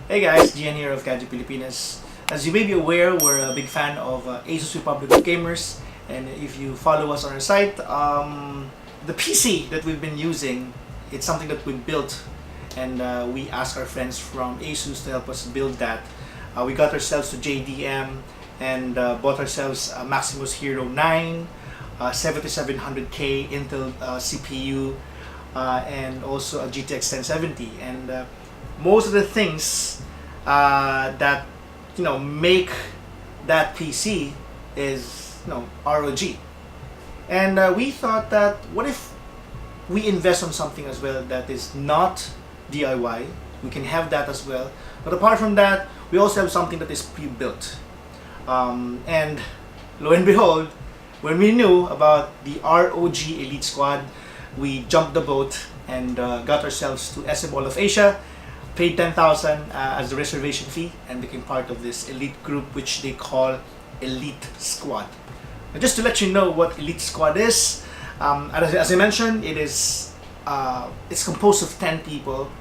Hey guys, Gian here of Gadget Pilipinas. As you may be aware, we're a big fan of ASUS Republic of Gamers, and if you follow us on our site, the PC that we've been using, it's something that we built, and we asked our friends from ASUS to help us build that. We got ourselves to JDM and bought ourselves a Maximus Hero 9, 7700K Intel CPU, and also a GTX 1070. And most of the things that make that PC is ROG. And we thought that what if we invest on something as well that is not DIY? We can have that as well. But apart from that, we also have something that is pre-built. And lo and behold, when we knew about the ROG Elite Squad, we jumped the boat and got ourselves to SM All of Asia, paid 10,000 as the reservation fee, and became part of this elite group, which they call Elite Squad. And just to let you know what Elite Squad is, as I mentioned, it's composed of 10 people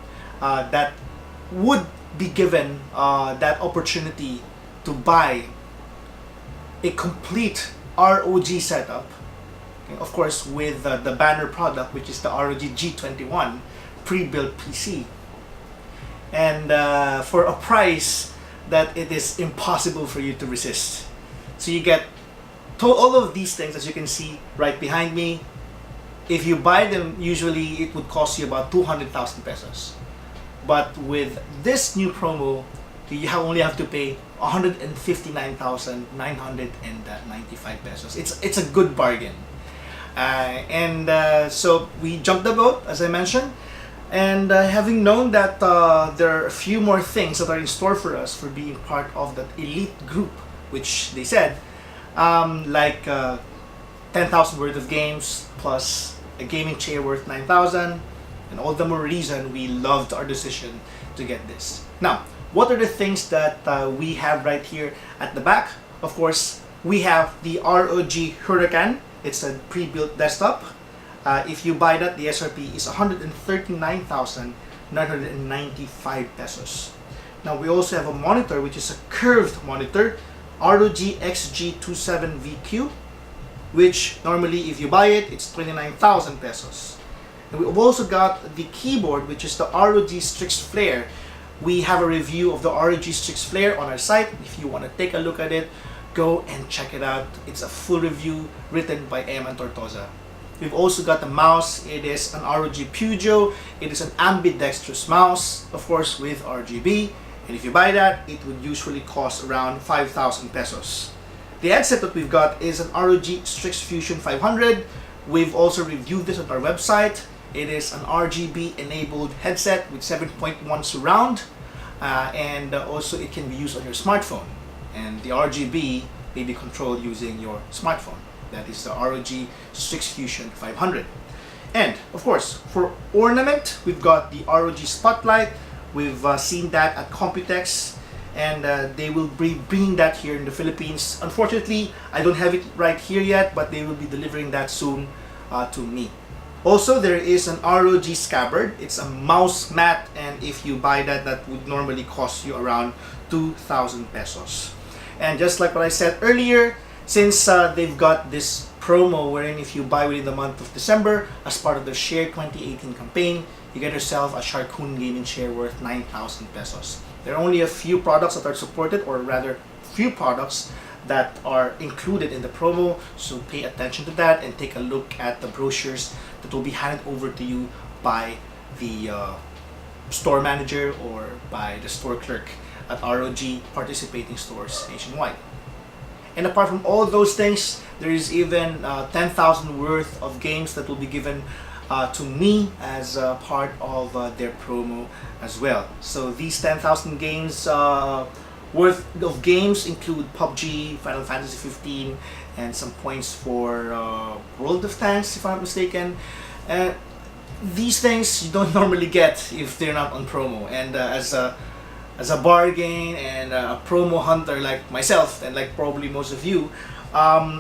that would be given that opportunity to buy a complete ROG setup, of course with the banner product, which is the ROG G21 pre-built PC, and for a price that it is impossible for you to resist. So you get all of these things, as you can see right behind me. If you buy them, usually it would cost you about 200,000 pesos. But with this new promo, you only have to pay 159,995 pesos. It's a good bargain. So we jumped the boat, as I mentioned, and having known that there are a few more things that are in store for us for being part of that elite group, which they said, like 10,000 worth of games plus a gaming chair worth 9,000, and all the more reason we loved our decision to get this. Now, what are the things that we have right here at the back? Of course, we have the ROG Huracan. It's a pre-built desktop. If you buy that, the SRP is 139,995 pesos. Now, we also have a monitor, which is a curved monitor, ROG XG27VQ, which normally if you buy it, it's 29,000 pesos. And we've also got the keyboard, which is the ROG Strix Flare. We have a review of the ROG Strix Flare on our site. If you want to take a look at it, go and check it out. It's a full review written by Eman Tortosa. We've also got the mouse. It is an ROG Pugio. It is an ambidextrous mouse, of course with RGB. And if you buy that, it would usually cost around 5,000 pesos. The headset that we've got is an ROG Strix Fusion 500. We've also reviewed this on our website. It is an RGB enabled headset with 7.1 surround, and also it can be used on your smartphone, and the RGB may be controlled using your smartphone. That is the ROG Strix Fusion 500. And of course, for ornament, we've got the ROG Spotlight. We've seen that at Computex, and they will be bringing that here in the Philippines. Unfortunately, I don't have it right here yet, but they will be delivering that soon to me. Also, there is an ROG Scabbard. It's a mouse mat, and if you buy that, that would normally cost you around 2,000 pesos. And just like what I said earlier, since they've got this promo wherein if you buy within the month of December as part of the Share 2018 campaign, you get yourself a Sharkoon gaming chair worth 9,000 pesos. There are only a few products that are supported, or rather few products that are included in the promo, so pay attention to that and take a look at the brochures that will be handed over to you by the store manager or by the store clerk at ROG participating stores nationwide. And apart from all those things, there is even 10,000 worth of games that will be given to me as part of their promo as well. So these 10,000 games worth of games include PUBG, Final Fantasy 15, and some points for World of Tanks, if I'm not mistaken. These things you don't normally get if they're not on promo. And as a bargain and a promo hunter like myself, and like probably most of you,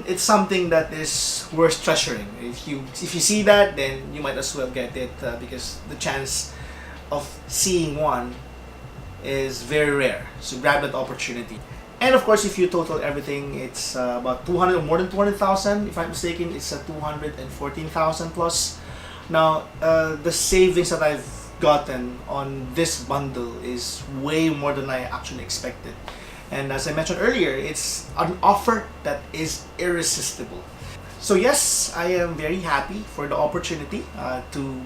it's something that is worth treasuring. If you see that, then you might as well get it because the chance of seeing one is very rare. So grab that opportunity. And of course, if you total everything, it's about 200 or more than 200,000. If I'm mistaken, it's 214,000 plus. Now, the savings that I've gotten on this bundle is way more than I actually expected. And as I mentioned earlier, it's an offer that is irresistible. So yes, I am very happy for the opportunity to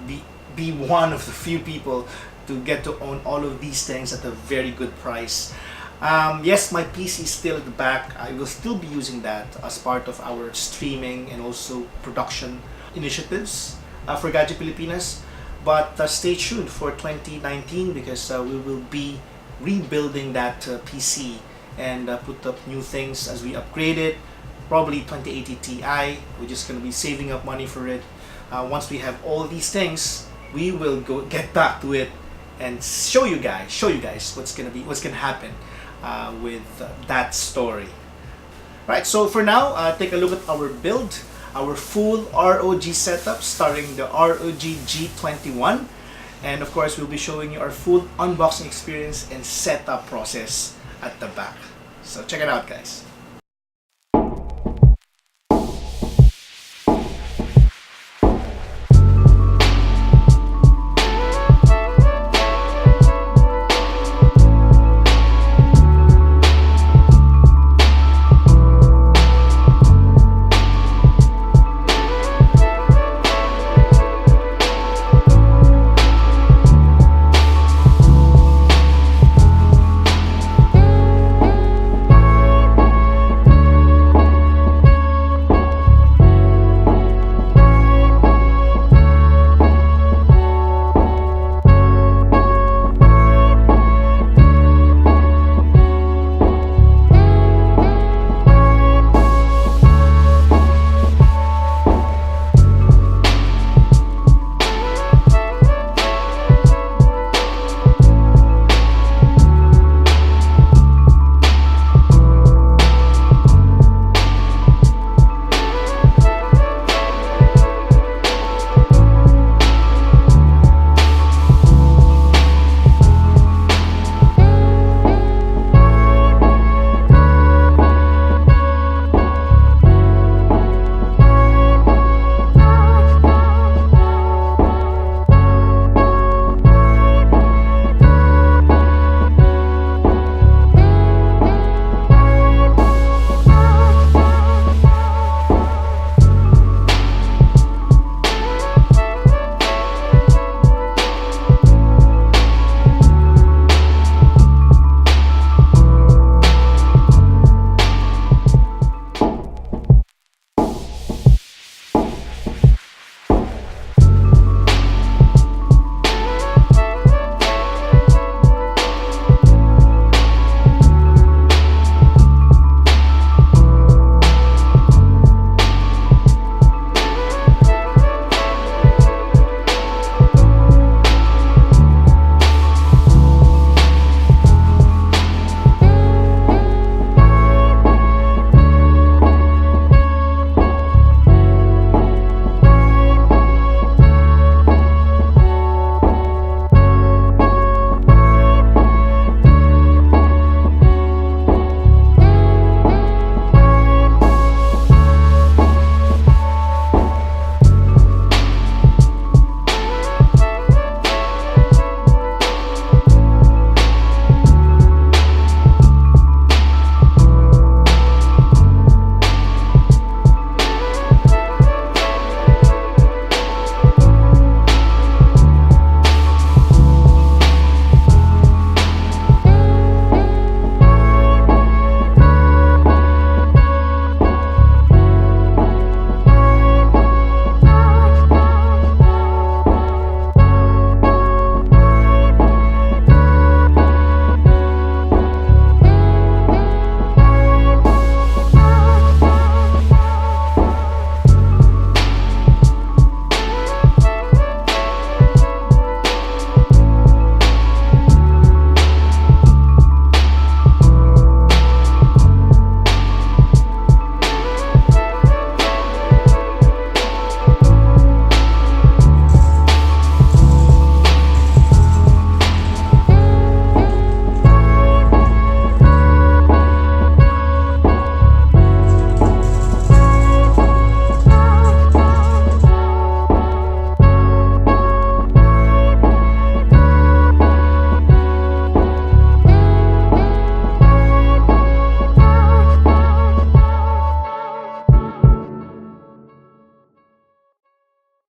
be one of the few people to get to own all of these things at a very good price. Yes, my PC is still at the back. I will still be using that as part of our streaming and also production initiatives for Gadget Pilipinas. But stay tuned for 2019 because we will be rebuilding that PC and put up new things as we upgrade it. Probably 2080 Ti. We're just going to be saving up money for it. Once we have all these things, we will go get back to it and show you guys what's gonna happen with that story. Right, so for now, take a look at our build, our full ROG setup starring the ROG G21, and of course we'll be showing you our full unboxing experience and setup process at the back. So check it out, guys.